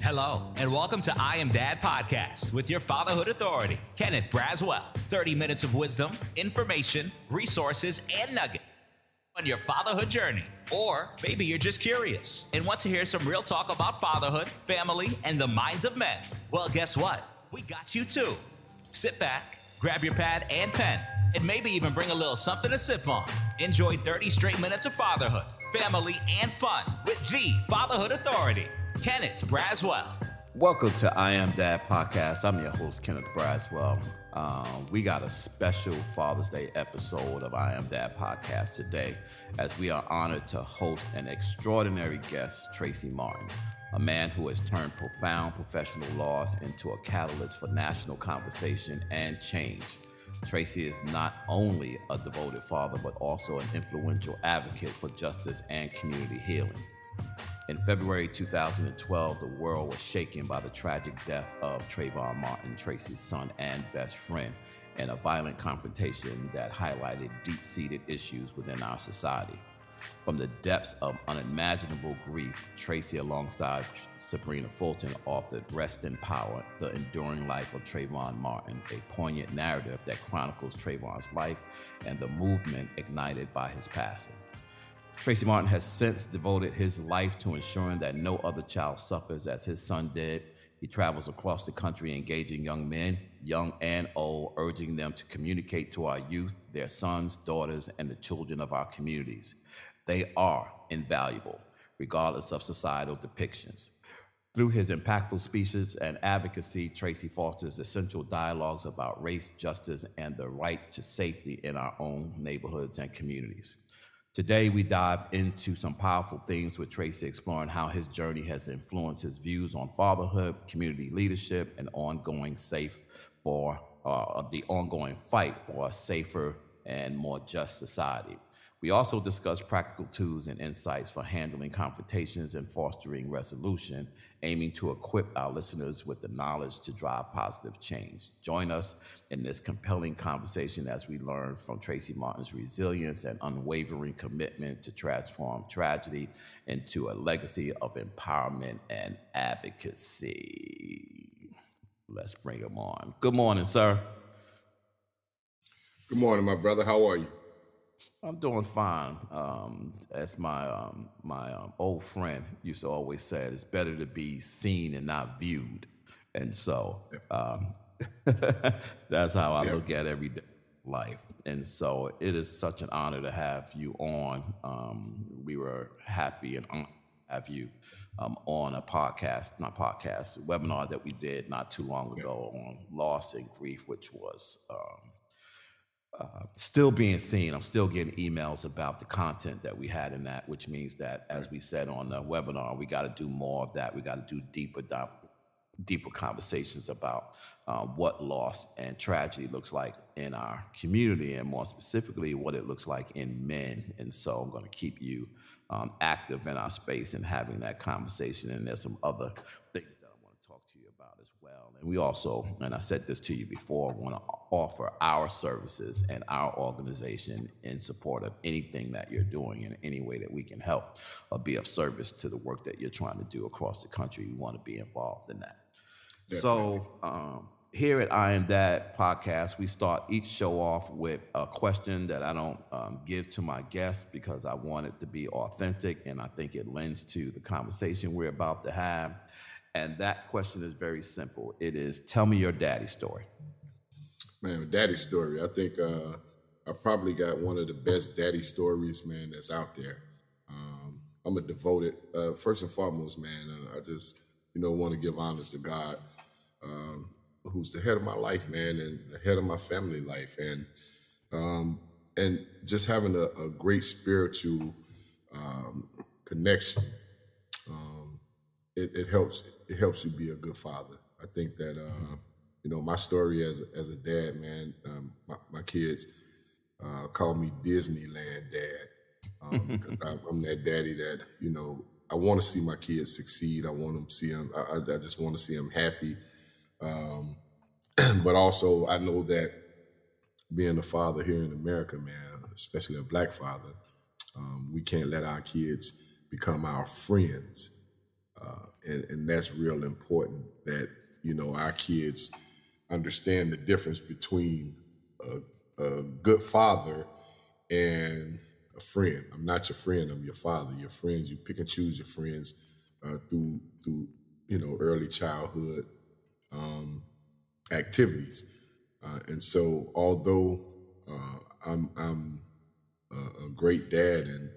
Hello, and welcome to I Am Dad Podcast with your fatherhood authority, Kenneth Braswell. 30 minutes of wisdom, information, resources, and nuggets on your fatherhood journey. Or maybe you're just curious and want to hear some real talk about fatherhood, family, and the minds of men. Well, guess what? We got you too. Sit back, grab your pad and pen, and maybe even bring a little something to sip on. Enjoy 30 straight minutes of fatherhood, family, and fun with the fatherhood authority, Kenneth Braswell. Welcome to I Am Dad Podcast. I'm your host, Kenneth Braswell. We got a special Father's Day episode of I Am Dad Podcast today, as we are honored to host an extraordinary guest, Tracy Martin, a man who has turned profound professional loss into a catalyst for national conversation and change. Tracy is not only a devoted father, but also an influential advocate for justice and community healing. In February 2012, the world was shaken by the tragic death of Trayvon Martin, Tracy's son and best friend, in a violent confrontation that highlighted deep-seated issues within our society. From the depths of unimaginable grief, Tracy, alongside Sybrina Fulton, authored Rest in Power, The Enduring Life of Trayvon Martin, a poignant narrative that chronicles Trayvon's life and the movement ignited by his passing. Tracy Martin has since devoted his life to ensuring that no other child suffers as his son did. He travels across the country engaging young men, young and old, urging them to communicate to our youth, their sons, daughters, and the children of our communities. They are invaluable, regardless of societal depictions. Through his impactful speeches and advocacy, Tracy fosters essential dialogues about race, justice, and the right to safety in our own neighborhoods and communities. Today, we dive into some powerful themes with Tracy, exploring how his journey has influenced his views on fatherhood, community leadership, and the ongoing fight for a safer and more just society. We also discuss practical tools and insights for handling confrontations and fostering resolution, aiming to equip our listeners with the knowledge to drive positive change. Join us in this compelling conversation as we learn from Tracy Martin's resilience and unwavering commitment to transform tragedy into a legacy of empowerment and advocacy. Let's bring him on. Good morning, sir. Good morning, my brother. How are you? I'm doing fine. As my old friend used to always say, it's better to be seen and not viewed. And so that's how I look at everyday life. And so it is such an honor to have you on. We were happy and honored to have you on a webinar that we did not too long ago on loss and grief, which was still being seen. I'm still getting emails about the content that we had in that, which means that, as we said on the webinar, we got to do more of that. We got to do deeper conversations about what loss and tragedy looks like in our community, and more specifically, what it looks like in men. And so I'm going to keep you active in our space and having that conversation. And there's some other things that I want to talk to you about as well. And we also, and I said this to you before, want to offer our services and our organization in support of anything that you're doing in any way that we can help or be of service to the work that you're trying to do across the country. We want to be involved in that. Definitely. So here at I Am Dad Podcast, we start each show off with a question that I don't give to my guests because I want it to be authentic, and I think it lends to the conversation we're about to have. And that question is very simple. It is, tell me your daddy story. Man, daddy story. I think I probably got one of the best daddy stories, man, that's out there. I'm a devoted, first and foremost, man, I just, want to give honors to God, who's the head of my life, man, and the head of my family life. And just having a great spiritual connection. It helps you be a good father. I think that my story as a dad, man, my kids call me Disneyland dad because I'm that daddy that I want to see my kids succeed. I want them to see them. I just want to see them happy. But also, I know that being a father here in America, man, especially a Black father, we can't let our kids become our friends. And that's real important that our kids understand the difference between a good father and a friend. I'm not your friend. I'm your father. Your friends. You pick and choose your friends through early childhood activities. And so, although I'm a great dad and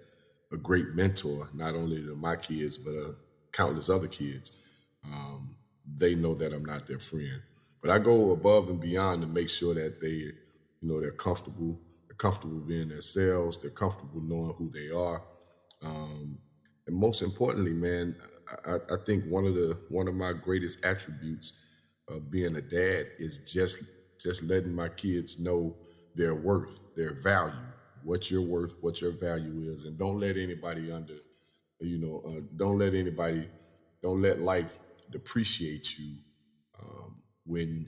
a great mentor, not only to my kids but countless other kids, they know that I'm not their friend. But I go above and beyond to make sure that they're comfortable. They're comfortable being themselves. They're comfortable knowing who they are. And most importantly, man, I think one of my greatest attributes of being a dad is just letting my kids know their worth, their value, what you're worth, what your value is, and don't let anybody don't let life depreciate you when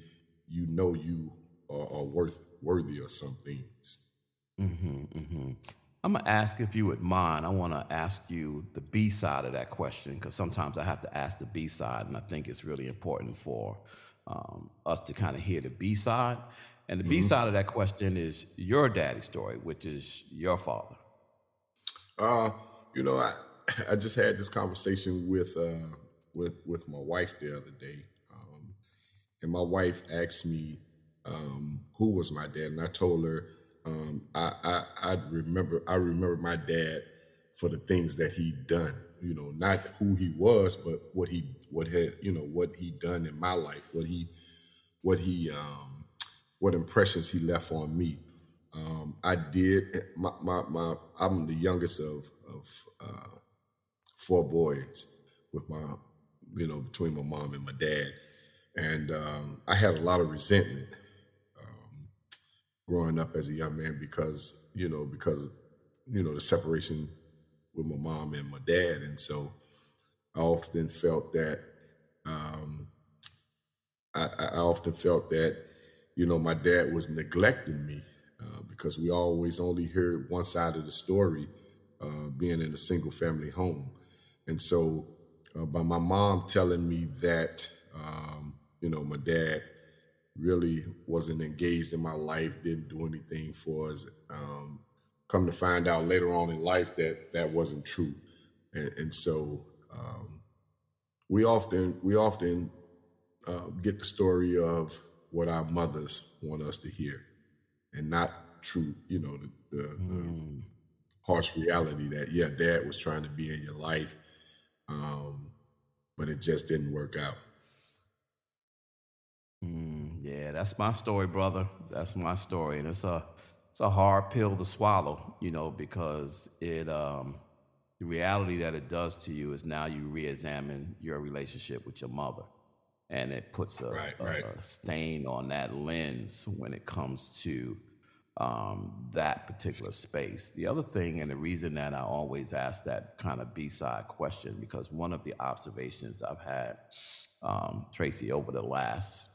you know you are worthy of some things. I'm gonna ask if you would mind. I want to ask you the B side of that question because sometimes I have to ask the B side, and I think it's really important for us to kind of hear the B side. And the B hmm side of that question is your daddy story, which is your father. Uh, I I just had this conversation with my wife the other day, and my wife asked me who was my dad, and I told her I remember my dad for the things that he'd done. Not who he was, but what he done in my life, what he what impressions he left on me. I did I'm the youngest of four boys with my between my mom and my dad, and I had a lot of resentment growing up as a young man because the separation with my mom and my dad, and so I often felt that um, I often felt that my dad was neglecting me because we always only heard one side of the story, being in a single family home, and so by my mom telling me that my dad really wasn't engaged in my life, didn't do anything for us. Come to find out later on in life that that wasn't true, and so we often get the story of what our mothers want us to hear, and not true. The Mm, harsh reality that yeah, dad was trying to be in your life, um, but it just didn't work out. yeah, that's my story, brother. That's my story, and it's a hard pill to swallow, because the reality that it does to you is now you re-examine your relationship with your mother, and it puts Right, right. a stain on that lens when it comes to that particular space. The other thing, and the reason that I always ask that kind of B-side question, because one of the observations I've had, Tracy, over the last,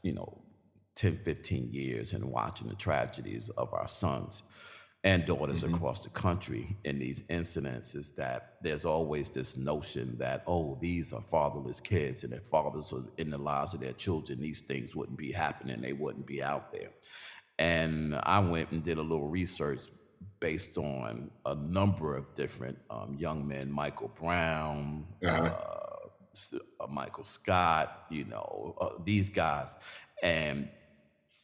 10, 15 years and watching the tragedies of our sons and daughters hmm across the country in these incidents is that there's always this notion that, oh, these are fatherless kids, and if fathers are in the lives of their children, these things wouldn't be happening, they wouldn't be out there. And I went and did a little research based on a number of different young men, Michael Brown, Uh-huh. Michael Scott, these guys. And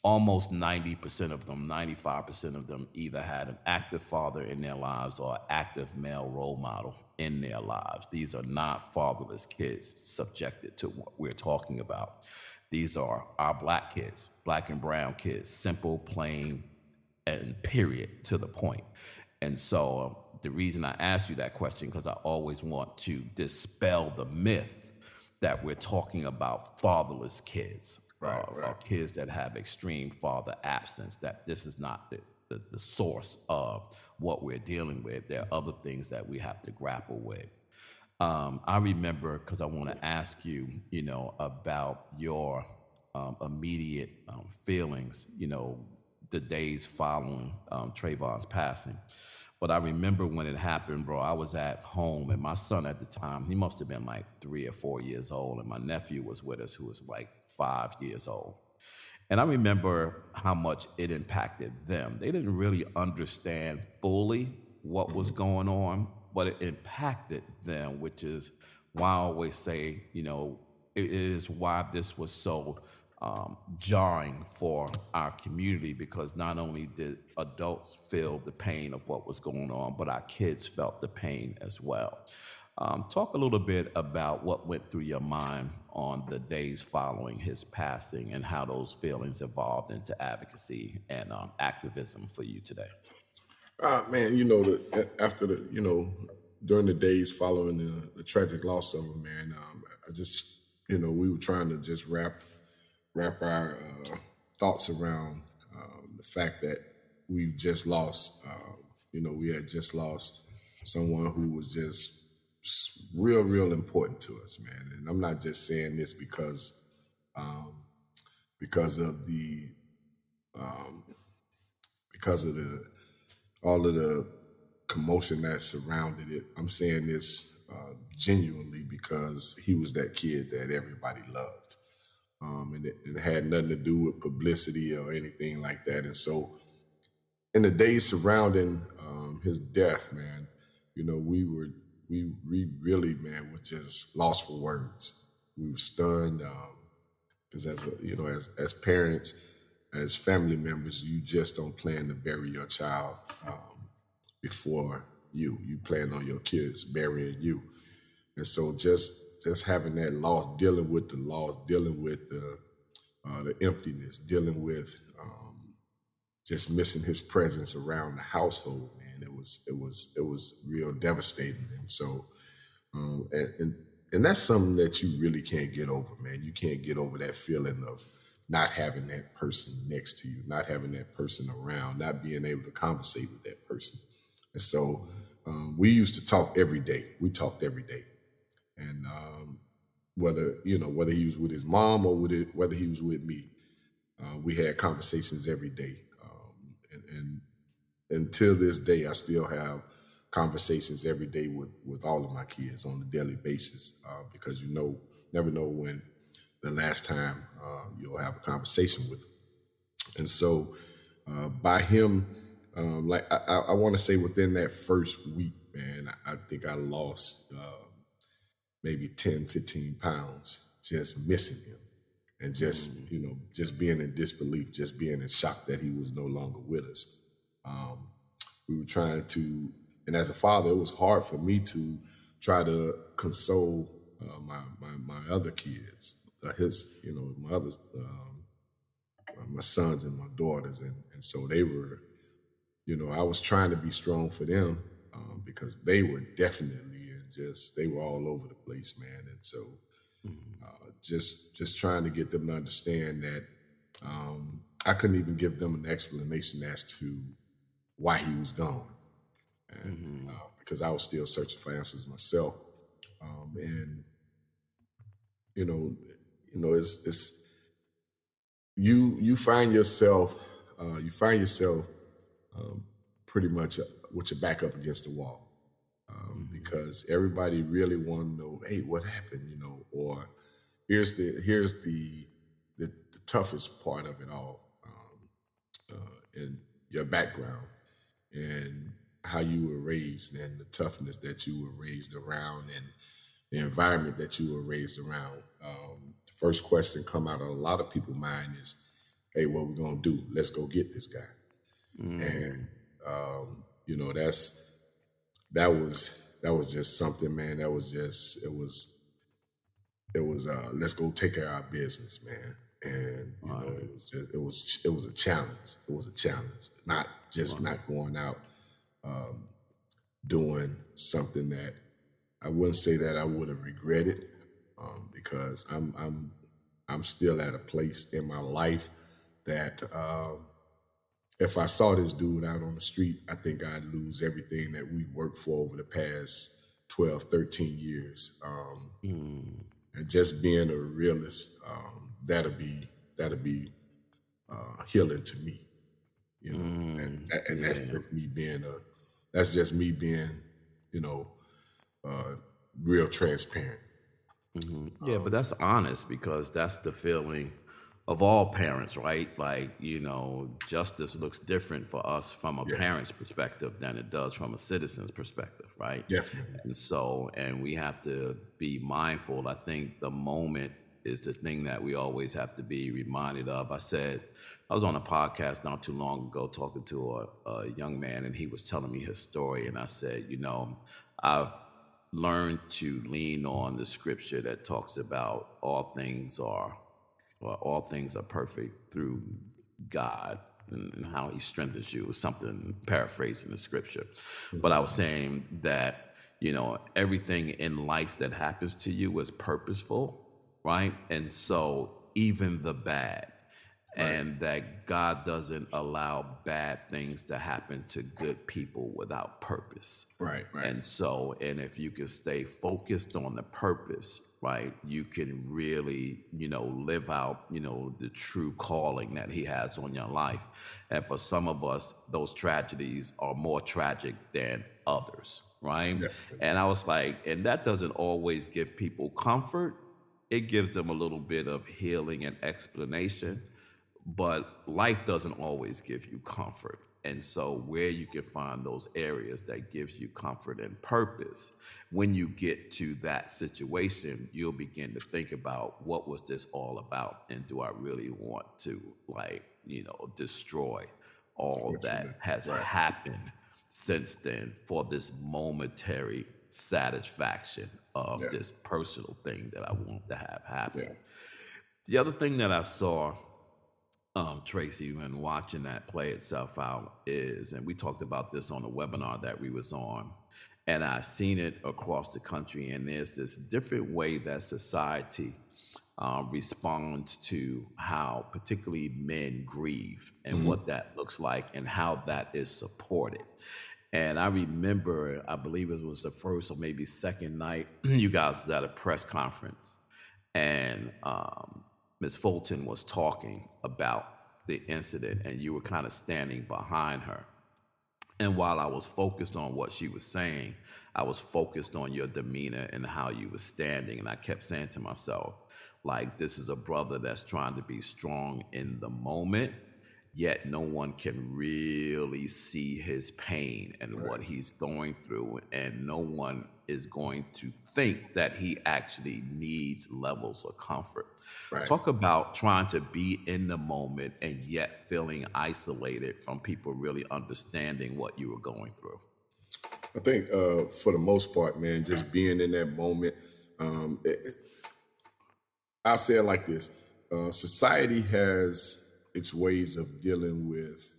almost 90% of them, 95% of them either had an active father in their lives or an active male role model in their lives. These are not fatherless kids subjected to what we're talking about. These are our black kids, black and brown kids, simple, plain, and period, to the point. And so the reason I asked you that question, because I always want to dispel the myth that we're talking about fatherless kids, Right, or right. kids that have extreme father absence, that this is not the source of what we're dealing with. There are other things that we have to grapple with. I remember, because I want to ask you, about your immediate feelings, the days following Trayvon's passing. But I remember when it happened, bro, I was at home and my son at the time, he must have been like 3 or 4 years old. And my nephew was with us, who was like 5 years old. And I remember how much it impacted them. They didn't really understand fully what was going on, but it impacted them, which is why I always say, it is why this was so jarring for our community, because not only did adults feel the pain of what was going on, but our kids felt the pain as well. Talk a little bit about what went through your mind on the days following his passing and how those feelings evolved into advocacy and activism for you today. Man, after during the days following the tragic loss of him, man, I just, we were trying to just wrap our thoughts around the fact that we just lost, we had just lost someone who was just real important to us, man. And I'm not just saying this um, because of the um, because of the all of the commotion that surrounded it. I'm saying this genuinely because he was that kid that everybody loved. And it had nothing to do with publicity or anything like that. And so, in the days surrounding his death, man, we really, man, were just lost for words. We were stunned because as parents, as family members, you just don't plan to bury your child before you plan on your kids burying you. And so just having that loss, dealing with the loss, dealing with the emptiness, dealing with just missing his presence around the household, man, it was real devastating. And so and that's something that you really can't get over, man. You can't get over that feeling of not having that person next to you, not having that person around, not being able to conversate with that person. And so we used to talk every day. We talked every day. And whether he was with his mom or whether he was with me, we had conversations every day. And until this day, I still have conversations every day with all of my kids on a daily basis because never know when the last time you'll have a conversation with them. And so by him, like I want to say within that first week, man, I think I lost maybe 10, 15 pounds just missing him and just being in disbelief, just being in shock that he was no longer with us. We were trying to, and as a father, it was hard for me to try to console my other kids, my others, my sons and my daughters, and so they were, I was trying to be strong for them because they were definitely they were all over the place, man, and so just trying to get them to understand that I couldn't even give them an explanation as to why he was gone, and because I was still searching for answers myself, and it's you find yourself pretty much with your back up against the wall because everybody really want to know, hey, what happened, or here's the toughest part of it all, in your background and how you were raised and the toughness that you were raised around and the environment that you were raised around. The first question come out of a lot of people's mind is, hey, what we gonna do? Let's go get this guy. And that was just something, man. That was just it was let's go take care of our business, man. And it was a challenge. It was a challenge. Not just not going out doing something that I wouldn't say that I would have regretted because I'm still at a place in my life that if I saw this dude out on the street, I think I'd lose everything that we worked for over the past 12, 13 years. And just being a realist, that'll be healing to me, and that's just me being That's just me being, you know, uh, real transparent. Yeah, but that's honest because that's the feeling of all parents, right? Like, justice looks different for us from a Yeah, parent's perspective than it does from a citizen's perspective, right? definitely. And we have to be mindful. I think the moment is the thing that we always have to be reminded of. I was on a podcast not too long ago talking to a young man, and he was telling me his story. And I said, I've learned to lean on the scripture that talks about all things are perfect through God and how he strengthens you, or something paraphrasing the scripture. But I was saying that, everything in life that happens to you is purposeful, right? And so even the bad, Right, and that God doesn't allow bad things to happen to good people without purpose. right, right. And if you can stay focused on the purpose, right, you can really, live out, the true calling that he has on your life. And for some of us, those tragedies are more tragic than others, right? Definitely. And I was like, and that doesn't always give people comfort. It gives them a little bit of healing and explanation, but life doesn't always give you comfort. And so where you can find those areas that gives you comfort and purpose, when you get to that situation, you'll begin to think about, what was this all about, and do I really want to, destroy all What you that meant. has Right. happened since then for this momentary satisfaction of Yeah, this personal thing that I want to have happen. yeah. The other thing that I saw, Tracy, when watching that play itself out is, and we talked about this on the webinar that we was on, and I've seen it across the country, and there's this different way that society responds to how particularly men grieve and Hmm. what that looks like and how that is supported. And I remember, I believe it was the first or maybe second night, you guys was at a press conference, and Ms. Fulton was talking about the incident, and you were kind of standing behind her. And while I was focused on what she was saying, I was focused on your demeanor and how you were standing. And I kept saying to myself, like, this is a brother that's trying to be strong in the moment, yet no one can really see his pain and Right, what he's going through. And no one is going to think that he actually needs levels of comfort. right. Talk about trying to be in the moment and yet feeling isolated from people really understanding what you were going through. I think for the most part, man, just being in that moment. I'll say it like this: society has its ways of dealing with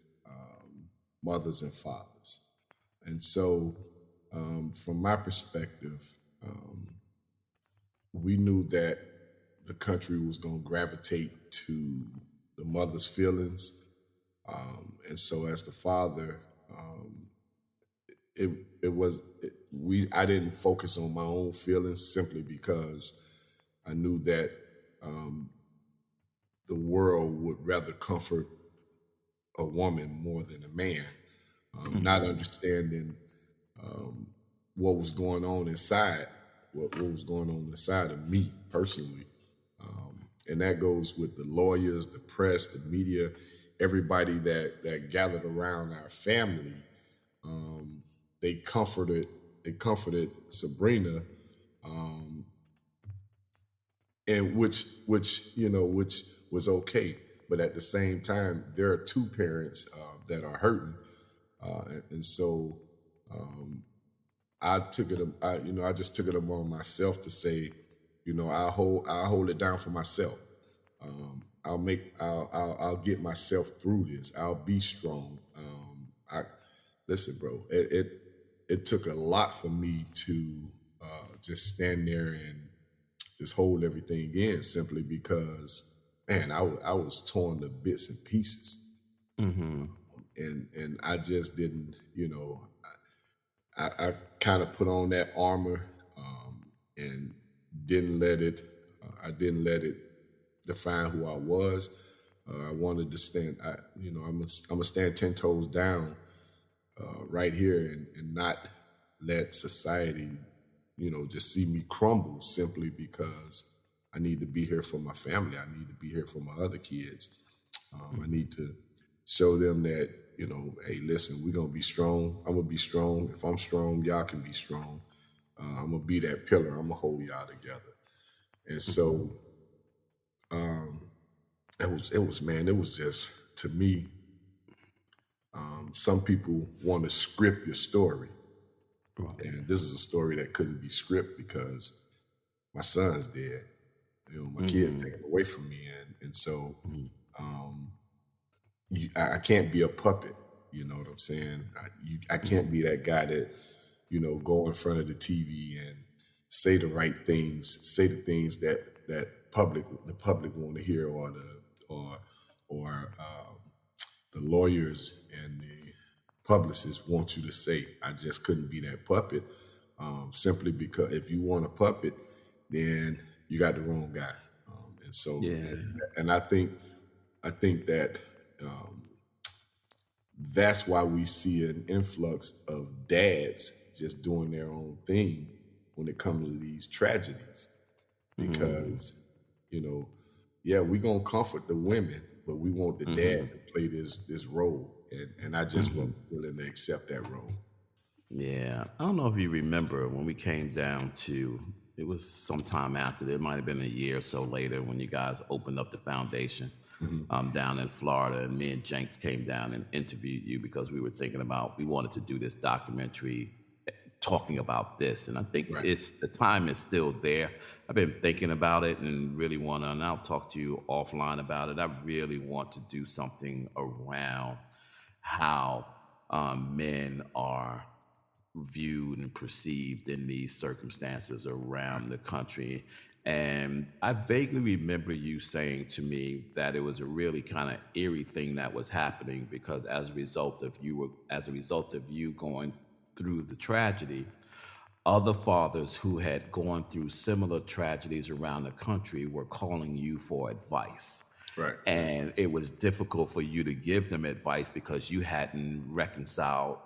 mothers and fathers, and so from my perspective, um, we knew that the country was going to gravitate to the mother's feelings, and so as the father, um, it it was it, we I didn't focus on my own feelings simply because I knew that um, the world would rather comfort a woman more than a man, not Hmm. understanding um, what was going on inside, what was going on inside of me personally. And that goes with the lawyers, the press, the media, everybody that gathered around our family. Um, they comforted they comforted Sabrina, um, and which was okay. But at the same time, there are two parents that are hurting, and so um, I took it. I just took it upon myself to say, I'll hold it down for myself. I'll get myself through this. I'll be strong. I Listen, bro. It took a lot for me to just stand there and just hold everything in, simply because, man, I was torn to bits and pieces, Hmm. and I just didn't, I kind of put on that armor, and didn't let it. I didn't let it define who I was. I wanted to stand. I'm gonna stand 10 toes down, right here and not let society, just see me crumble simply because I need to be here for my family. I need to be here for my other kids. I need to show them that, hey, listen, we're going to be strong. I'm going to be strong. If I'm strong, y'all can be strong. I'm going to be that pillar. I'm going to hold y'all together. And so it was just, to me, some people want to script your story. Right. And this is a story that couldn't be scripted because my son's dead. My kid's taken away from me. And so I can't be a puppet. You know what I'm saying? I can't be that guy that, go in front of the TV and say the right things, say the things that the public want to hear, or the lawyers and the publicists want you to say. I just couldn't be that puppet, simply because if you want a puppet, then you got the wrong guy. And so, Yeah. and I think that that's why we see an influx of dads just doing their own thing when it comes to these tragedies, because yeah, we're gonna comfort the women, but we want the dad to play this role, and I just wasn't willing to accept that role. Yeah, I don't know if you remember when we came down to, it was sometime after, it might have been a year or so later, when you guys opened up the foundation down in Florida, and me and Jenks came down and interviewed you because we were thinking about, we wanted to do this documentary talking about this. And I think Right. the time is still there. I've been thinking about it and really want to, and I'll talk to you offline about it. I really want to do something around how men are viewed and perceived in these circumstances around the country. And I vaguely remember you saying to me that it was a really kind of eerie thing that was happening, because as a result of you going through the tragedy, other fathers who had gone through similar tragedies around the country were calling you for advice. Right. And it was difficult for you to give them advice because you hadn't reconciled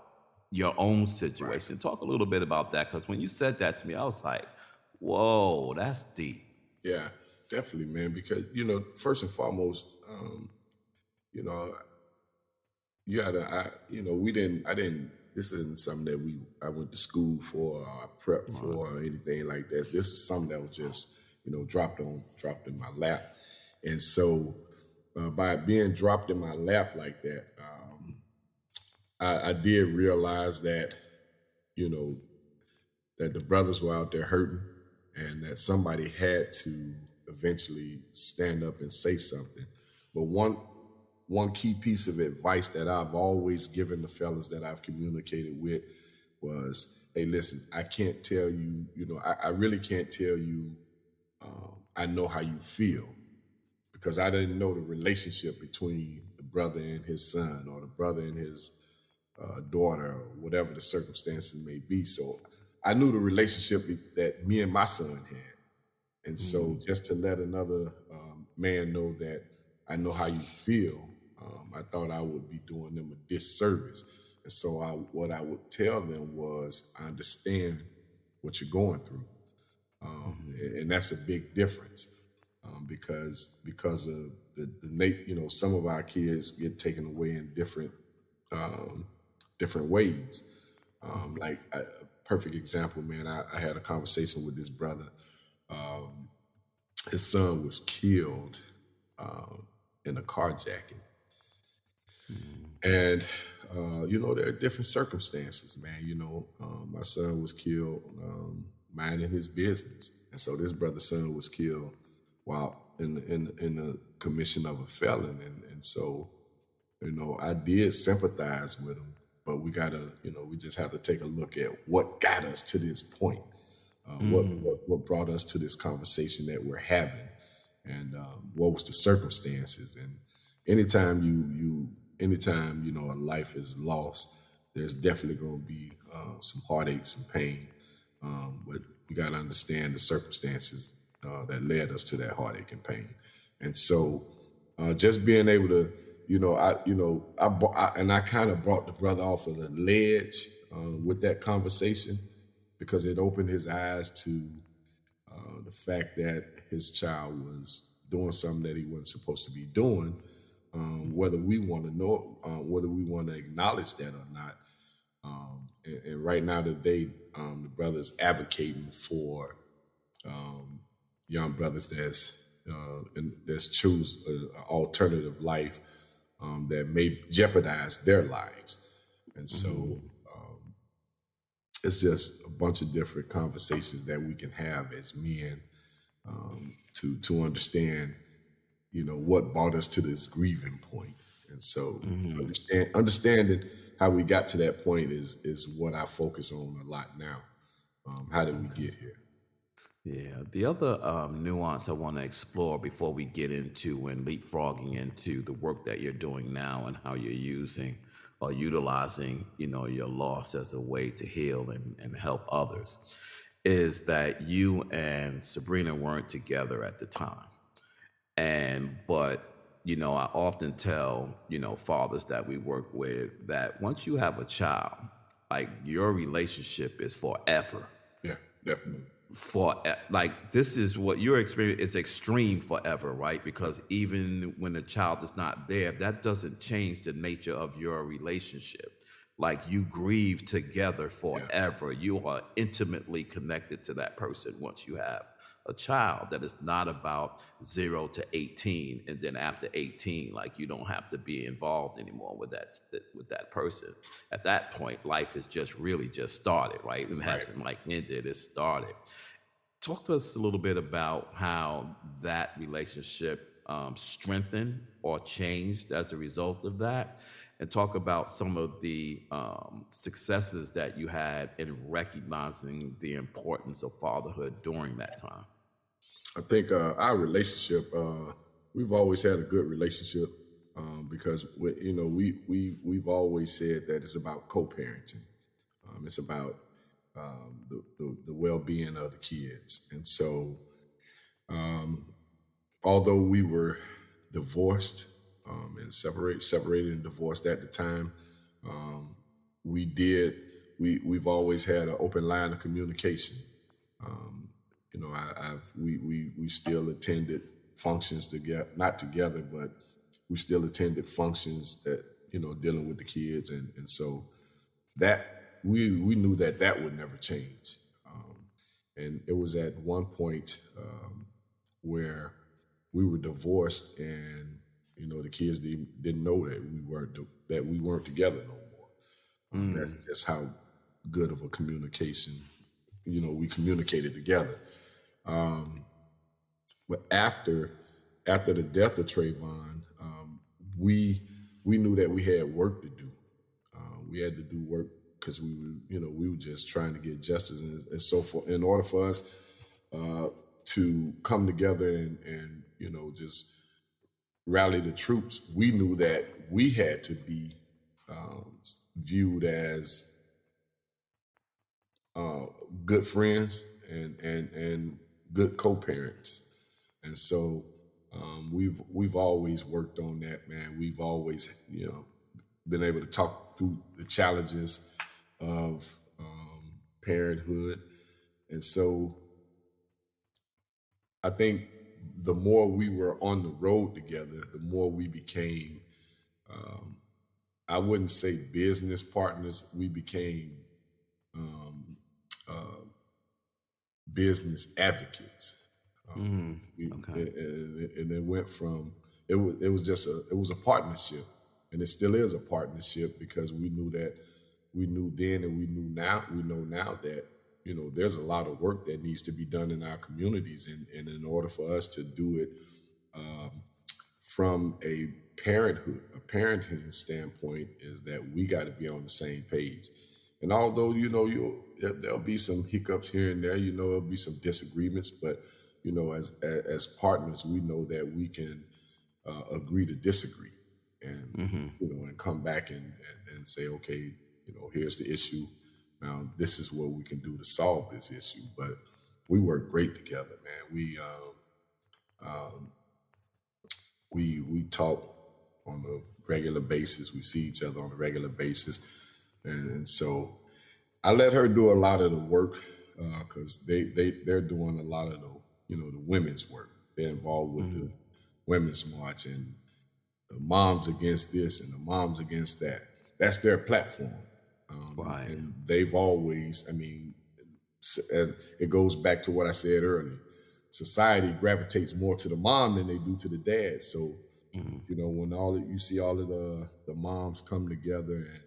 your own situation. Talk a little bit about that, because when you said that to me, I was like, whoa, that's deep. Yeah, definitely, man. Because first and foremost, you know, you gotta, we didn't, I didn't. This isn't something that I went to school for, or I prepped for, or anything like this. This is something that was just, dropped in my lap, and so by it being dropped in my lap like that, I did realize that, you know, that the brothers were out there hurting, and that somebody had to eventually stand up and say something. But one key piece of advice that I've always given the fellas that I've communicated with was, hey, listen, I can't tell you, I really can't tell you, I know how you feel, because I didn't know the relationship between the brother and his son, or the brother and his daughter, or whatever the circumstances may be. So I knew the relationship that me and my son had. And so just to let another man know that I know how you feel, I thought I would be doing them a disservice. And so what I would tell them was, I understand what you're going through. And that's a big difference, because of some of our kids get taken away in different ways. Like a perfect example, man, I had a conversation with this brother. His son was killed in a carjacking. And, there are different circumstances, man. My son was killed minding his business. And so this brother's son was killed while in the commission of a felon. And so, I did sympathize with him, but we gotta, we just have to take a look at what got us to this point. What brought us to this conversation that we're having, and what was the circumstances. And anytime a life is lost, there's definitely going to be some heartache, some pain, but you got to understand the circumstances that led us to that heartache and pain. And so just being able to I kind of brought the brother off of the ledge with that conversation because it opened his eyes to the fact that his child was doing something that he wasn't supposed to be doing. Whether we want to know, whether we want to acknowledge that or not. And right now today, the brother's advocating for young brothers that's choose an alternative life that may jeopardize their lives. And so it's just a bunch of different conversations that we can have as men to understand, what brought us to this grieving point. And so understanding how we got to that point is what I focus on a lot now. How did we get here? Yeah, the other nuance I want to explore before we get into and leapfrogging into the work that you're doing now and how you're using or utilizing, your loss as a way to heal and help others, is that you and Sybrina weren't together at the time. But I often tell, fathers that we work with that once you have a child, like your relationship is forever. Yeah, definitely. Like this is what your experience is extreme forever, right? Because even when the child is not there, that doesn't change the nature of your relationship. Like you grieve together Yeah, forever. You are intimately connected to that person once you have a child. That is not about 0 to 18, and then after 18, like you don't have to be involved anymore with that person. At that point, life is just really just started, right? It right. hasn't like ended, it started. Talk to us a little bit about how that relationship strengthened or changed as a result of that, and talk about some of the successes that you had in recognizing the importance of fatherhood during that time. I think our relationship, we've always had a good relationship because we've always said that it's about co-parenting. It's about the well-being of the kids, and so although we were divorced and separated and divorced at the time, um, we did we've always had an open line of communication. Um, we still attended functions together, not together, but we still attended functions that dealing with the kids, and so that we knew that would never change. And it was at one point where we were divorced, and the kids didn't know that we weren't together no more. That's Mm, just how good of a communication we communicated together. Um, but after the death of Trayvon, we knew that we had work to do. We had to do work because we were just trying to get justice and so forth. In order for us to come together and just rally the troops, we knew that we had to be viewed as uh, good friends and good co-parents, and so we've always worked on that, man. We've always been able to talk through the challenges of parenthood, and so I think the more we were on the road together, the more we became. Um, I wouldn't say business partners. We became um, uh, business advocates. okay. And it went from it was a partnership, and it still is a partnership because we knew then and we know now that there's a lot of work that needs to be done in our communities, and in order for us to do it um, from a parenting standpoint, is that we got to be on the same page. And although there'll be some hiccups here and there, there'll be some disagreements, but as partners, we know that we can agree to disagree, and Hmm. and come back and say, okay, here's the issue. Now this is what we can do to solve this issue. But we work great together, man. We talk on a regular basis. We see each other on a regular basis, and so I let her do a lot of the work because they're doing a lot of the women's work. They're involved with the women's march and the moms against this and the moms against that. That's their platform, Right. and they've always. I mean, as it goes back to what I said earlier, society gravitates more to the mom than they do to the dad. So Mhm. when you see all of the moms come together and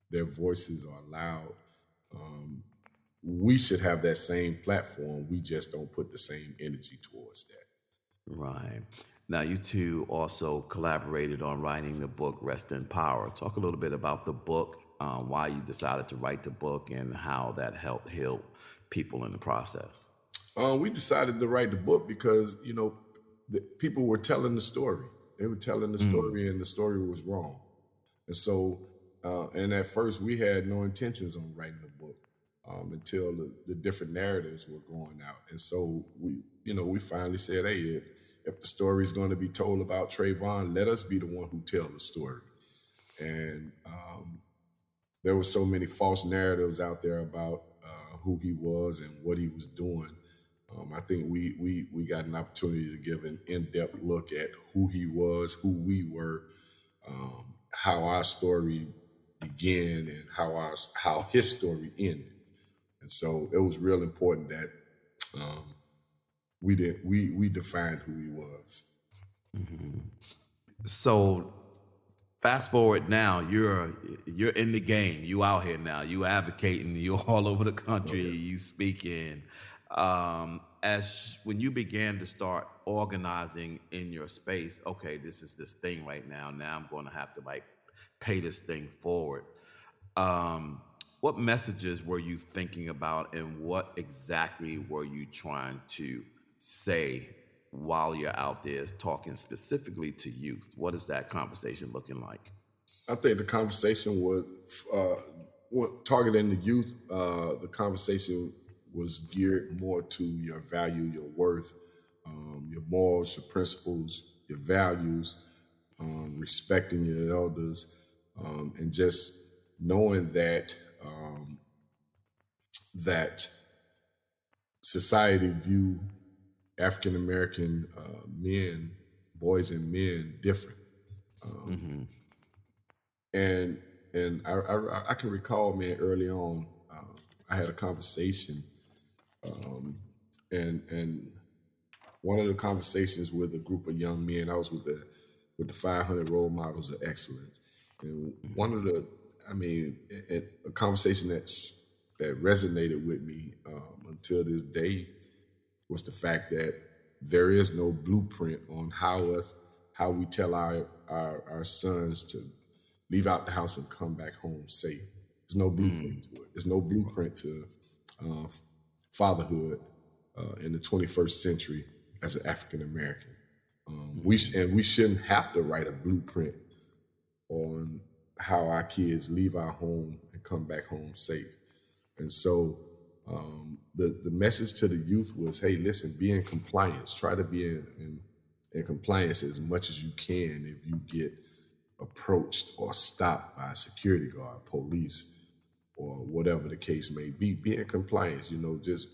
their voices are loud, um, we should have that same platform. We just don't put the same energy towards that. Right. Now, you two also collaborated on writing the book Rest in Power. Talk a little bit about the book, why you decided to write the book, and how that helped heal people in the process. We decided to write the book because the people were telling the story. They were telling the Mm. story, and the story was wrong. And so, and at first, we had no intentions on writing the book until the different narratives were going out. And so we finally said, hey, if the story is going to be told about Trayvon, let us be the one who tell the story. And there were so many false narratives out there about who he was and what he was doing. I think we got an opportunity to give an in-depth look at who he was, who we were, how our story began, and how his story ended. And so it was real important that we defined who he was. Mhm. So fast forward now, you're in the game. You out here now. You advocating. You all over the Oh country. yeah. You speaking. As when you began to start organizing in your space, okay, this is this thing right now. Now I'm going to have to like pay this thing forward. What messages were you thinking about, and what exactly were you trying to say while you're out there talking specifically to youth? What is that conversation looking like? I think the conversation targeting the youth. The conversation was geared more to your value, your worth, your morals, your principles, your values, respecting your elders, and just knowing that society view African American men, boys and men, different. Um, Hmm. and I can recall, man, early on, I had a conversation, um, and one of the conversations with a group of young men. I was with the 500 role models of excellence, and one of the, I mean, a conversation that resonated with me until this day was the fact that there is no blueprint on how we tell our sons to leave out the house and come back home safe. There's no blueprint Mm. to it. There's no blueprint to fatherhood in the 21st century as an African American. Hmm. We shouldn't have to write a blueprint on how our kids leave our home and come back home safe. And so the message to the youth was, hey, listen, be in compliance. Try to be in compliance as much as you can if you get approached or stopped by a security guard, police, or whatever the case may be. Be in compliance. Just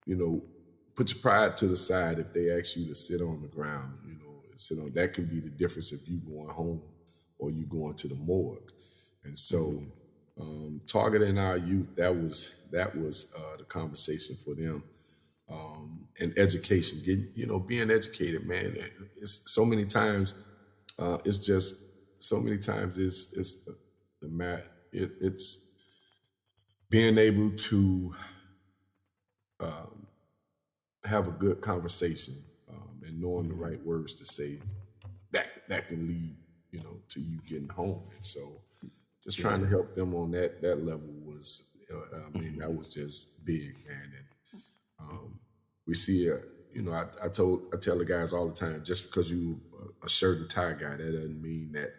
you know, put your pride to the side if they ask you to sit on the ground. Sit on. That can be the difference if you going home or you going to the morgue. And so, Hmm. targeting our youth, that was the conversation for them. And education, being educated, man. It's so many times. It's just so many times. It's the math. It's being able to um, have a good conversation and knowing the Hmm. right words to say that can lead to you getting home. And so just trying to Yeah. help them on that level was I mean, that Hmm. was just big, man. And we see I tell the guys all the time, just because you a shirt and tie guy, that doesn't mean that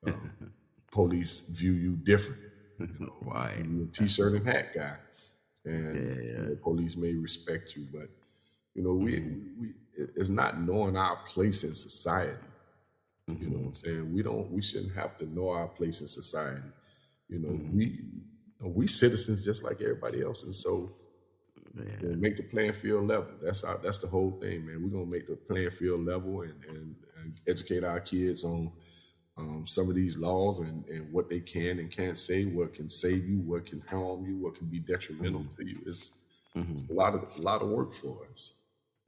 um, police view you different. You Right. can be a t-shirt and Absolutely. hat guy, and Yeah. police may respect you. But we, Hmm. we it's not knowing our place in society. You know what Mm-hmm. I'm saying? We shouldn't have to know our place in society. You know, Mm-hmm. we citizens just like everybody else, and so Yeah. make the playing field level. That's the whole thing, man. We're gonna make the playing field level and educate our kids on some of these laws and what they can and can't say, what can save you, what can harm you, what can be detrimental Mm-hmm. to you. It's Mm-hmm. a lot of work for us.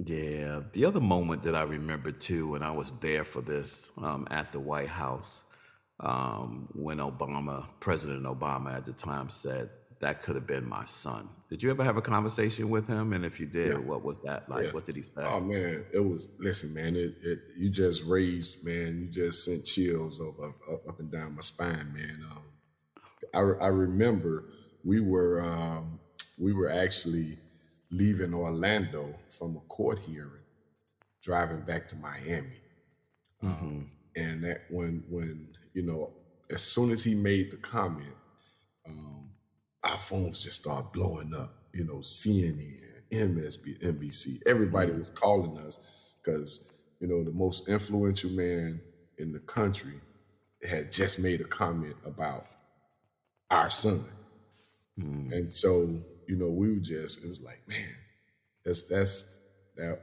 Yeah. The other moment that I remember too, and I was there for this at the White House, when President Obama at the time said, that could have been my son. Did you ever have a conversation with him? And if you Yeah, did, what was that yeah. like? What did he say? Oh man, it was. Listen, man. You just raised, man. You just sent chills up and down my spine, man. I remember we were actually leaving Orlando from a court hearing, driving back to Miami, Mm-hmm. and that when as soon as he made the comment, um, our phones just started blowing up. CNN, NBC, everybody was calling us because the most influential man in the country had just made a comment about our son. Mm-hmm. And so, we were it was like, man, that's that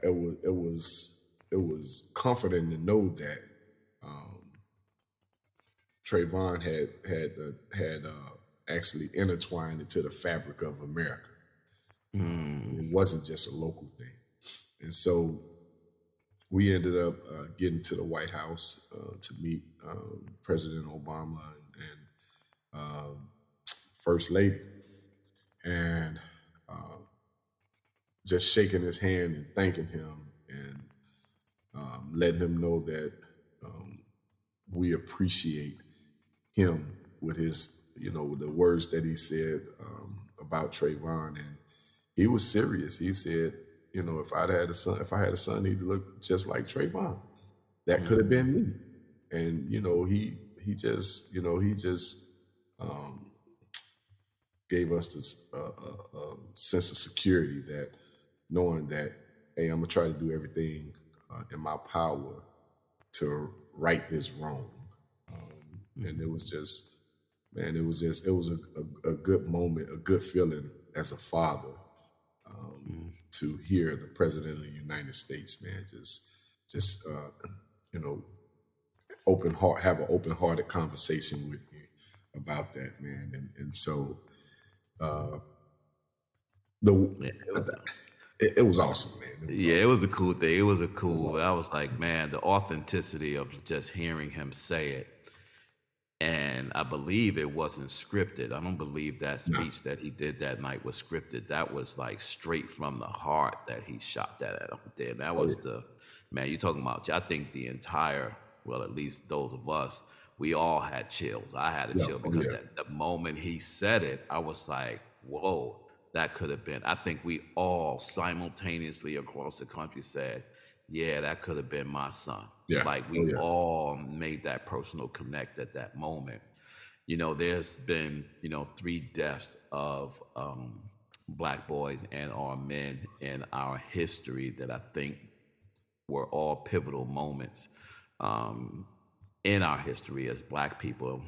it was comforting to know that um, Trayvon had actually intertwined into the fabric of America. It wasn't just a local thing. And so we ended up getting to the White House to meet President Obama and First Lady, and just shaking his hand and thanking him and letting him know that um, we appreciate him with his, with the words that he said about Trayvon. And he was serious. He said, if I had a son, he'd look just like Trayvon. That could have Mm-hmm. been me. And he just um, gave us this sense of security, that knowing that, hey, I'm gonna try to do everything in my power to right this wrong. And it was just, man, it was a good moment, a good feeling as a father, to hear the president of the United States, man, just you know, have an open hearted conversation with me about that, man. And so the Yeah, it was. it was awesome, man. It was Yeah, it awesome. was a cool thing. It was a It was cool. I awesome. was like, man, the authenticity of just hearing him say it. And I believe it wasn't scripted. I don't believe that No, speech that he did that night was scripted. That was like straight from the heart that he shot that at up there. That oh was yeah, the man you're talking about. I think the entire, well, at least those of us, we all had chills. I had a yeah, chill oh because yeah, that the moment he said it, I was like, whoa, that could have been. I think we all simultaneously across the country said, yeah, that could have been my son. yeah, Like oh we yeah, all made that personal connect at that moment. There's been, 3 deaths of black boys and or men in our history that I think were all pivotal moments um, in our history as black people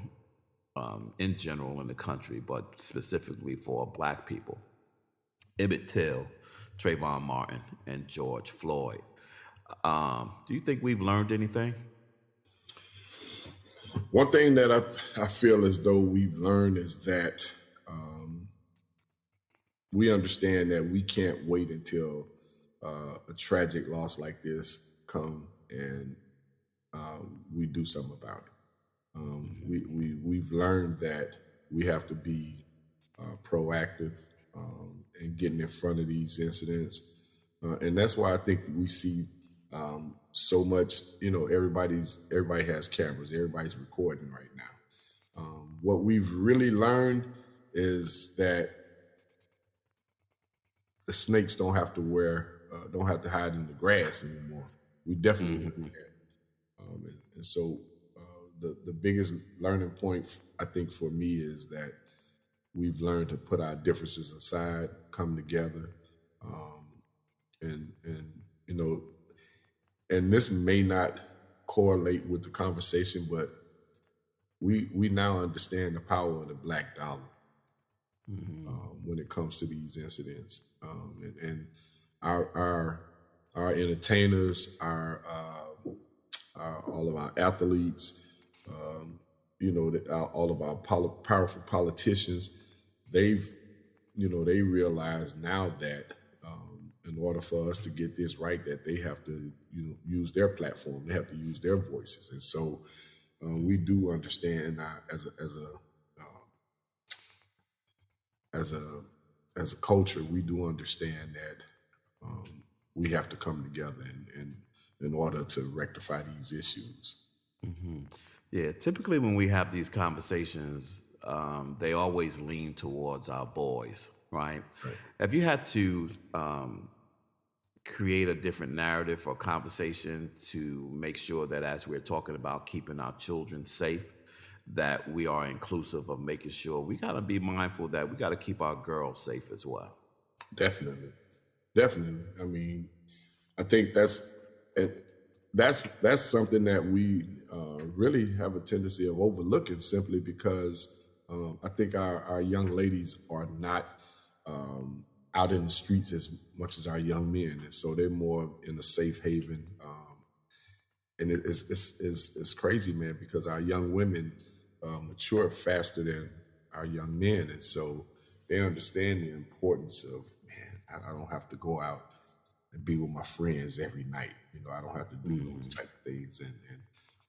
in general in the country, but specifically for black people. Emmett Till, Trayvon Martin, and George Floyd. Do you think we've learned anything? One thing that I feel as though we've learned is that um, we understand that we can't wait until a tragic loss like this come and we do something about it. We've learned that we have to be proactive in getting in front of these incidents, and that's why I think we see so much. Everybody has cameras, everybody's recording right now. What we've really learned is that the snakes don't have to hide in the grass anymore. We definitely learned Hmm. that, and so the biggest learning point I think for me is that we've learned to put our differences aside, come together, and you know and this may not correlate with the conversation, but we now understand the power of the black dollar when it comes to these incidents, and our our our entertainers, our all of our athletes, all of our powerful politicians, they've they realize now that in order for us to get this right, that they have to use their platform, they have to use their voices, and so we do understand as a as a culture, we do understand that we have to come together in order to rectify these issues. Yeah, typically when we have these conversations, they always lean towards our boys, right? Right. Have you had to create a different narrative or conversation to make sure that as we're talking about keeping our children safe, that we are inclusive of making sure we got to be mindful that we got to keep our girls safe as well? Definitely, definitely. I mean, I think it- that's something that we really have a tendency of overlooking simply because I think our young ladies are not out in the streets as much as our young men, and so they're more in a safe haven. And it's crazy, man, because our young women mature faster than our young men, and so they understand the importance of, man, I don't have to go out and be with my friends every night. I don't have to do those type of things, and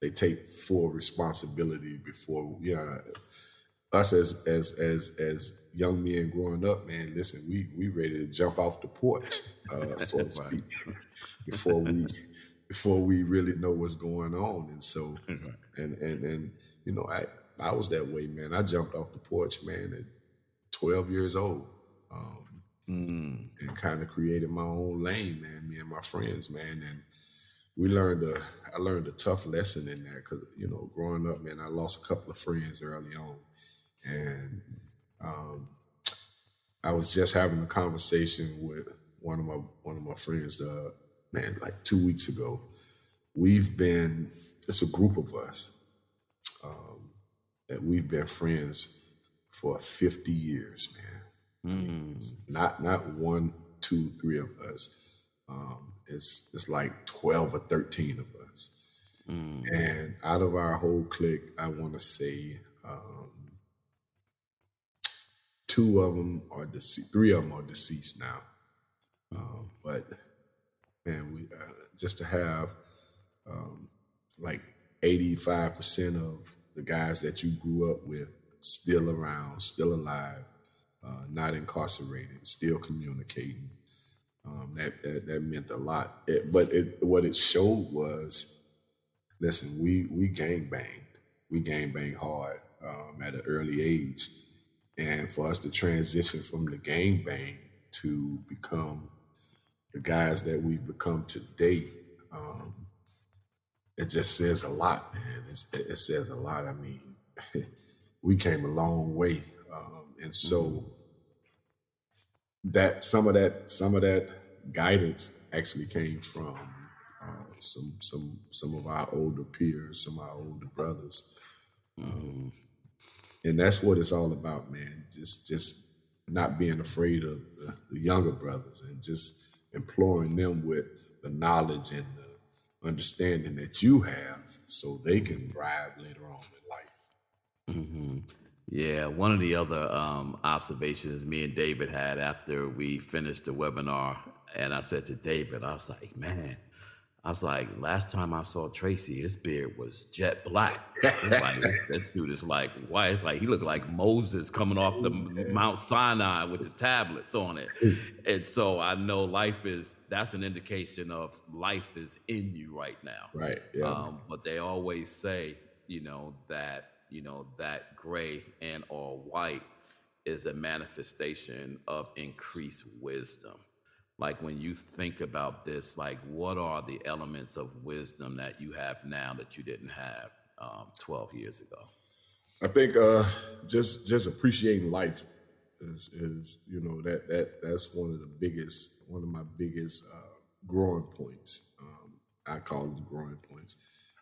they take full responsibility before. Yeah, us as young men growing up, man. Listen, we ready to jump off the porch, so to Right. speak, before we before we really know what's going on. And so, Right. and I was that way, man. I jumped off the porch, man, at 12 years old. Mm. And kind of created my own lane, man. Me and my friends, man, and I learned a tough lesson in that because growing up, man, I lost a couple of friends early on, and um, I was just having a conversation with one of my friends, man, like 2 weeks ago. It's a group of us that we've been friends for 50 years, man. I mean, Mm. it's not one, two, three of us. It's like 12 or 13 of us. Mm. And out of our whole clique, I want to say two of them are deceased, three of them are deceased now. But man, we just to have like 85% of the guys that you grew up with still around, still alive, not incarcerated, still communicating. That meant a lot. What it showed was, listen, we gang banged. We gang banged hard at an early age, and for us to transition from the gang bang to become the guys that we've become today, it just says a lot, man. It says a lot. I mean, we came a long way, and so some of that guidance actually came from some of our older peers, some of our older brothers, and that's what it's all about, man. Just not being afraid of the younger brothers and just imploring them with the knowledge and the understanding that you have, so they can thrive later on in life. Hmm. Yeah, one of the other observations me and David had after we finished the webinar, and I said to David, I was like, man, I was like, last time I saw Tracy, his beard was jet black. It's like this dude is like white. It's like he looked like Moses coming off the Mount Sinai with the tablets on it. And so I know that's an indication of life is in you right now. Right. Yeah. But they always say, that gray and or white is a manifestation of increased wisdom. Like when you think about this, like what are the elements of wisdom that you have now that you didn't have 12 years ago? I think just appreciating life is that's one of my biggest growing points. I call them growing points.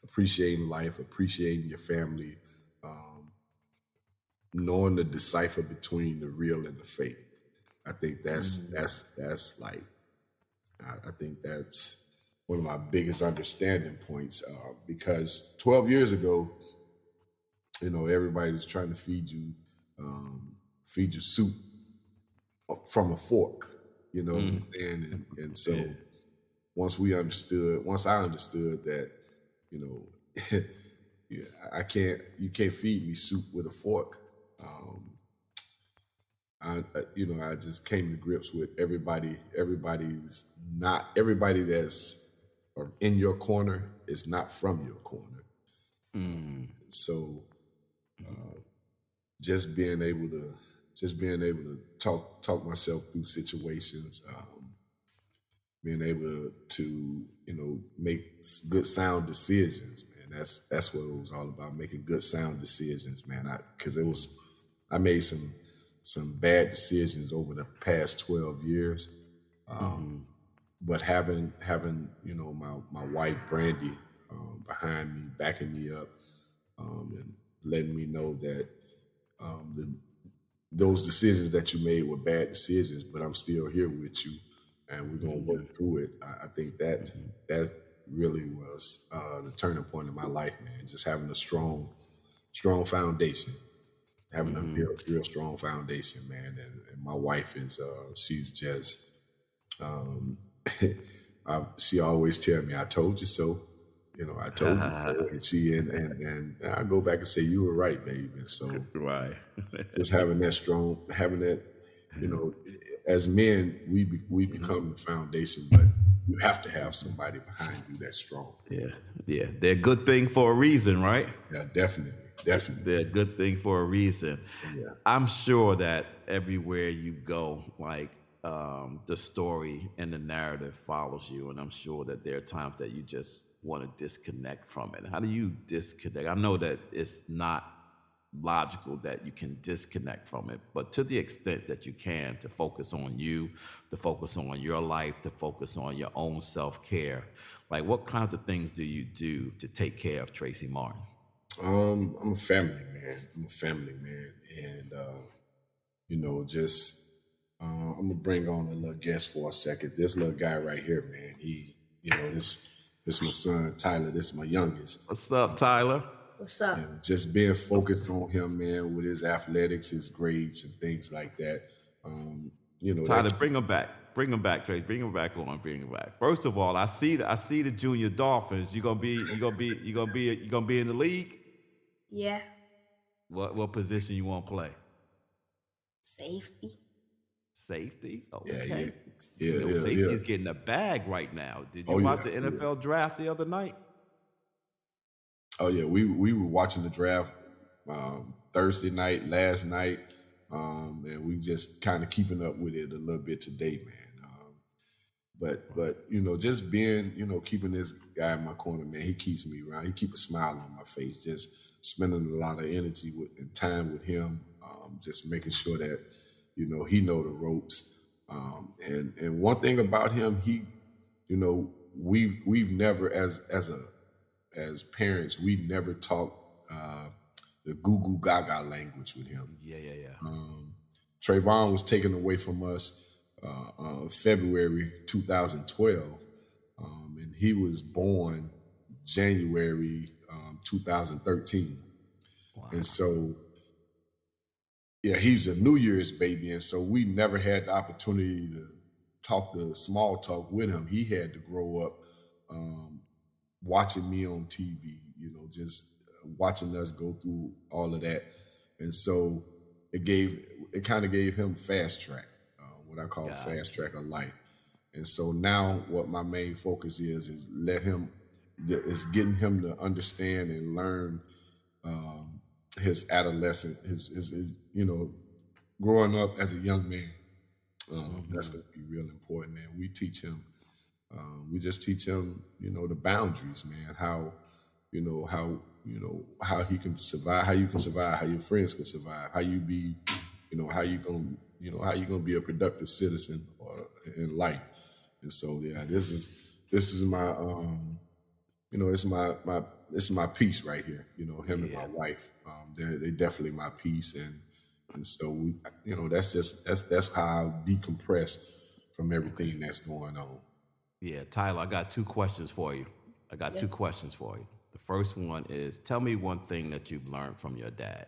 Appreciating life, appreciating your family, um, knowing to decipher between the real and the fake. I think that's like I think that's one of my biggest understanding points because 12 years ago, everybody was trying to feed you soup from a fork. You know what I'm saying? And Yeah. so once I understood that, you know, yeah, you can't feed me soup with a fork. Um, I just came to grips with everybody that's or in your corner is not from your corner. Mm. So just being able to talk myself through situations, being able to make good sound decisions, man. That's what it was all about, making good sound decisions, man. Because I made some bad decisions over the past 12 years. Mm-hmm. But having my wife Brandy behind me, backing me up, and letting me know that those decisions that you made were bad decisions, but I'm still here with you, and we're gonna Mm-hmm. work through it. I think that really was the turning point in my life, man. Just having a strong foundation, having a Mm-hmm. real strong foundation, man. And my wife is she's just um, she always tell me, "I told you so." I told you so, and and I go back and say, "You were right, babe." And so Right. just having that, you know, as men, we become the foundation, but you have to have somebody behind you that's strong. Yeah. Yeah. They're a good thing for a reason, right? Yeah, definitely. They're a good thing for a reason. Yeah. I'm sure that everywhere you go, like the story and the narrative follows you, and I'm sure that there are times that you just want to disconnect from it. How do you disconnect? I know that it's not logical that you can disconnect from it, but to the extent that you can, to focus on you, to focus on your life, to focus on your own self-care. Like, what kinds of things do you do to take care of Tracy Martin? I'm a family man. And just I'm gonna bring on a little guest for a second. This little guy right here, man. This my son Tyler. This is my youngest. What's up, Tyler? What's up? Just being focused on him, man, with his athletics, his grades, and things like that. Um, Tyler, that bring him back. Bring him back, Trace. Bring him back on. Bring him back. First of all, I see the junior Dolphins. You gonna be in the league? Yeah, What position you want to play? safety. Safety. yeah, Okay. yeah, Safety yeah. is getting a bag right now. Did you Oh watch yeah, the yeah. NFL draft the other night? Oh yeah. We were watching the draft Thursday night, last night, and we just kind of keeping up with it a little bit today, man. But just being keeping this guy in my corner, man, he keeps me around. He keeps a smile on my face. Just spending a lot of energy and time with him, just making sure that he know the ropes. And one thing about him, we've never as parents we never talked the goo goo gaga language with him. Yeah, yeah, yeah. Trayvon was taken away from us February 2012, and he was born January 2013. Wow. And so, yeah, he's a New Year's baby, and so we never had the opportunity to talk the small talk with him. He had to grow up um, watching me on TV, just watching us go through all of that. And so it kind of gave him fast track, what I call fast Gotcha. track of life. And so now what my main focus is is getting him to understand and learn his adolescent, his growing up as a young man. That's Hmm. going to be real important, man. We just teach him, the boundaries, man. How he can survive, how you can survive, how your friends can survive, how you be, how you gonna be a productive citizen or in life. And so, yeah, this is my it's my piece right here. Him and my Yeah, wife, they definitely my piece, and so we, that's how I decompress from okay. everything that's going on. Yeah, Tyler, I got two questions for you. Yes. The first one is, tell me one thing that you've learned from your dad.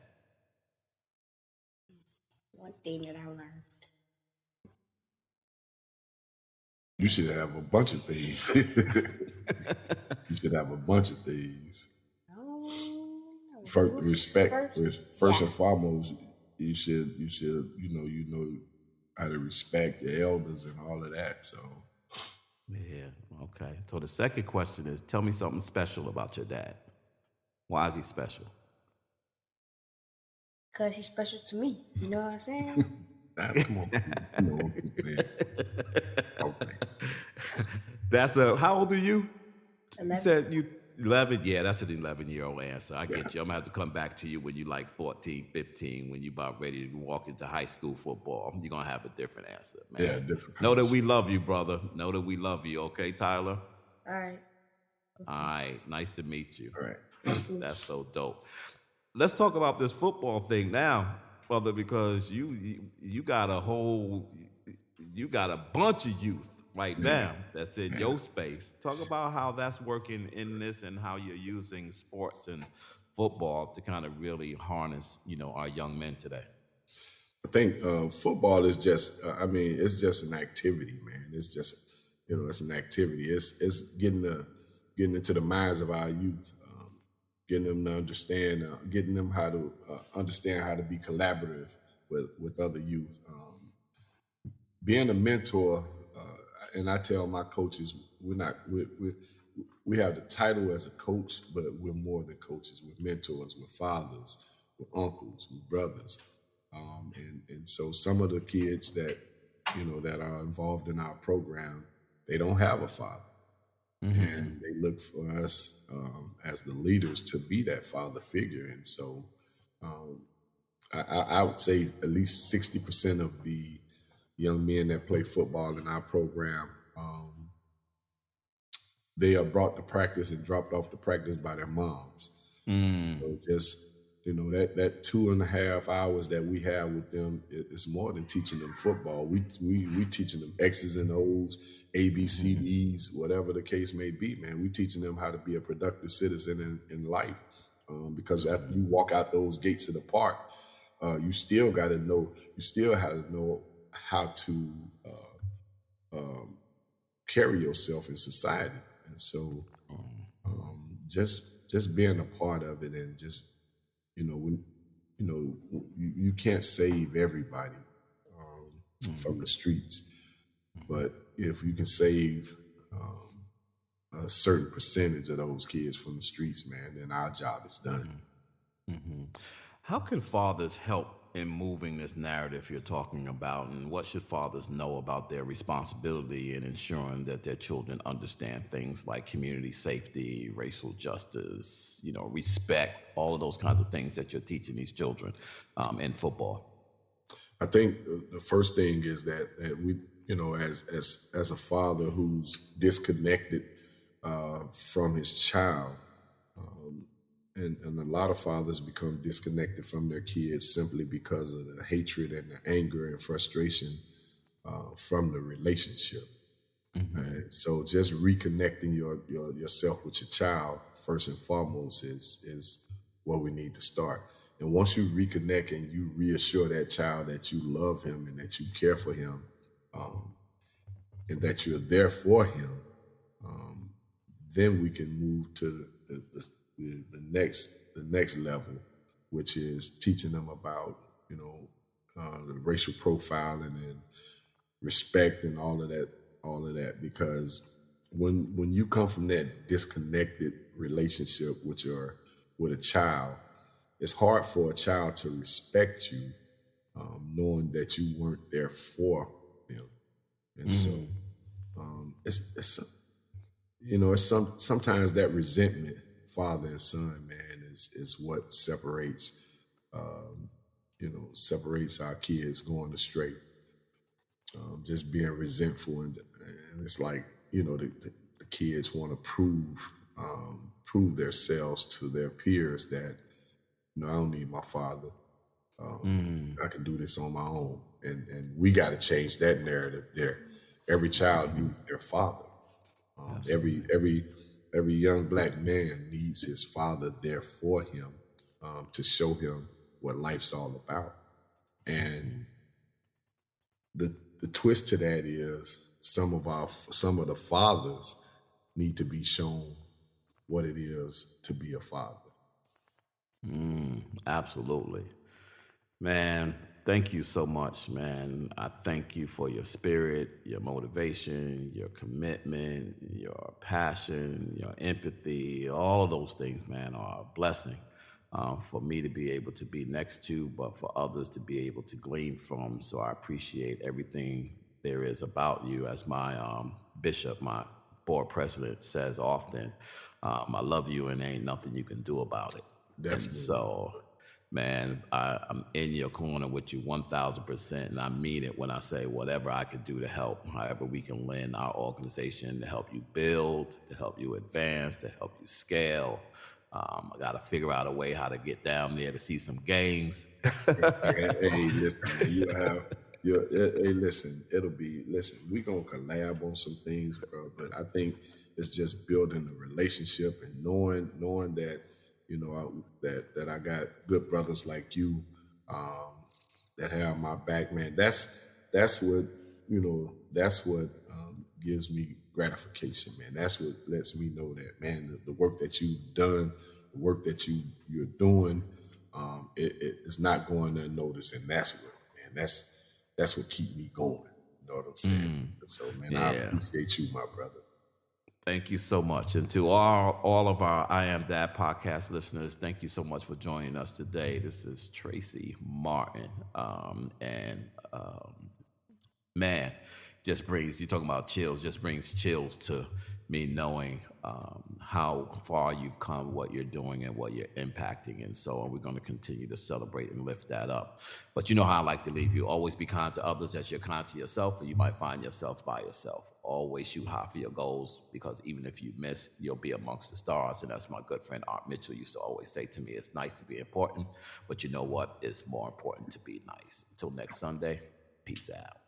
One thing that I learned. You should have a bunch of things. You should have a bunch of things. First, respect. First Yeah. and foremost, you should how to respect your elders and all of that. So Yeah, okay. So the second question is, tell me something special about your dad. Why is he special? Because he's special to me. You know what I'm saying? come on, you know what I'm saying. Okay. How old are you? You 11. said you 11. Yeah, that's an 11-year-old answer. I Yeah, get you. I'm gonna have to come back to you when you like 14, 15, when you about ready to walk into high school football. You're gonna have a different answer, yeah, man. different Know that we conversation. love you, brother. Know that we love you, okay, Tyler? All right. All Okay. right, nice to meet you. All right. That's so dope. Let's talk about this football thing now, brother, because you got you got a bunch of youth right Yeah, now that's in your space. Talk about how that's working in this and how you're using sports and football to kind of really harness, our young men today. I think football is just. It's just an activity, man. It's just, it's an activity. It's getting into the minds of our youth, getting them to understand, getting them how to understand how to be collaborative with other youth. Being a mentor, and I tell my coaches, we have the title as a coach, but we're more than coaches. We're mentors, we're fathers, we're uncles, we're brothers. And so some of the kids that are involved in our program, they don't have a father, Mm-hmm. and they look for us as the leaders to be that father figure. And so um, I would say at least 60% of the young men that play football in our program, they are brought to practice and dropped off to practice by their moms. Mm. So just that 2.5 hours that we have with them is more than teaching them football. We teaching them X's and O's, A B C Mm-hmm. D's, whatever the case may be. Man, we teaching them how to be a productive citizen in life. Because after you walk out those gates of the park, you still got to know. You still have to know how to carry yourself in society. And so just being a part of it, and just when you can't save everybody from Mm-hmm. the streets, but if you can save a certain percentage of those kids from the streets, man, then our job is done. Mm-hmm. How can fathers help in moving this narrative you're talking about? And what should fathers know about their responsibility in ensuring that their children understand things like community safety, racial justice, respect, all of those kinds of things that you're teaching these children in football? I think the first thing is that we, as a father who's disconnected from his child, and a lot of fathers become disconnected from their kids simply because of the hatred and the anger and frustration from the relationship. Mm-hmm. And so just reconnecting yourself with your child first and foremost is where we need to start. And once you reconnect and you reassure that child that you love him and that you care for him, um, and that you're there for him, um, then we can move to the next level, which is teaching them about the racial profiling and respect and all of that, because when you come from that disconnected relationship with a child, it's hard for a child to respect you, knowing that you weren't there for them. And so Mm-hmm. it's sometimes that resentment, father and son, man, is what separates our kids going astray. Just being resentful, and it's like the kids want to prove. prove themselves to their peers that, I don't need my father. I can do this on my own. And we got to change that narrative there. Every child needs their father. Every young black man needs his father there for him, to show him what life's all about. And the twist to that is some of the fathers need to be shown what it is to be a father. Absolutely. Man, thank you so much, man. I thank you for your spirit, your motivation, your commitment, your passion, your empathy. All of those things, man, are a blessing for me to be able to be next to, but for others to be able to glean from. So I appreciate everything there is about you. As my bishop, my board president, says often, I love you and ain't nothing you can do about it. Definitely. And so, man, I'm in your corner with you 1,000%, and I mean it when I say whatever I could do to help, however we can lend our organization to help you build, to help you advance, to help you scale. I got to figure out a way how to get down there to see some games. Hey, listen, we're going to collab on some things, bro, but I think it's just building a relationship and knowing that, that I got good brothers like you that have my back, man. That's what gives me gratification, man. That's what lets me know that, man, the work that you've done, the work that you're doing, it's not going unnoticed, and that's what keep me going. You know what I'm saying? So, man, Yeah. I appreciate you, my brother. Thank you so much. And to all of our I Am Dad podcast listeners, thank you so much for joining us today. This is Tracy Martin. Man, you're talking about chills, just brings chills to me knowing how far you've come, what you're doing, and what you're impacting. And so we're going to continue to celebrate and lift that up. But you know how I like to leave you. Always be kind to others as you're kind to yourself, or you might find yourself by yourself. Always shoot high for your goals, because even if you miss, you'll be amongst the stars. And that's my good friend Art Mitchell used to always say to me, it's nice to be important, but you know what? It's more important to be nice. Until next Sunday, peace out.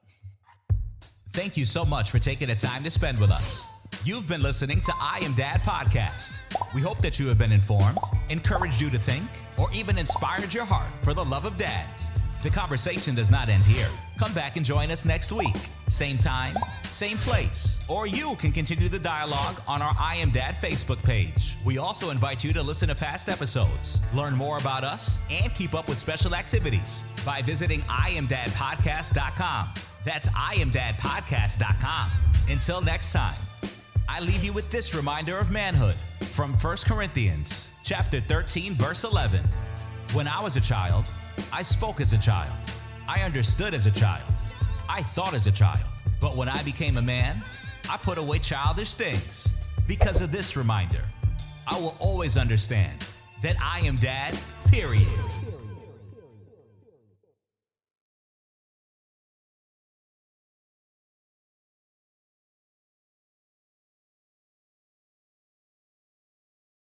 Thank you so much for taking the time to spend with us. You've been listening to I Am Dad Podcast. We hope that you have been informed, encouraged you to think, or even inspired your heart for the love of dads. The conversation does not end here. Come back and join us next week. Same time, same place. Or you can continue the dialogue on our I Am Dad Facebook page. We also invite you to listen to past episodes, learn more about us, and keep up with special activities by visiting IamDadPodcast.com. That's IamDadPodcast.com. Until next time, I leave you with this reminder of manhood from 1 Corinthians chapter 13, verse 11. When I was a child, I spoke as a child. I understood as a child. I thought as a child. But when I became a man, I put away childish things. Because of this reminder, I will always understand that I am dad, period.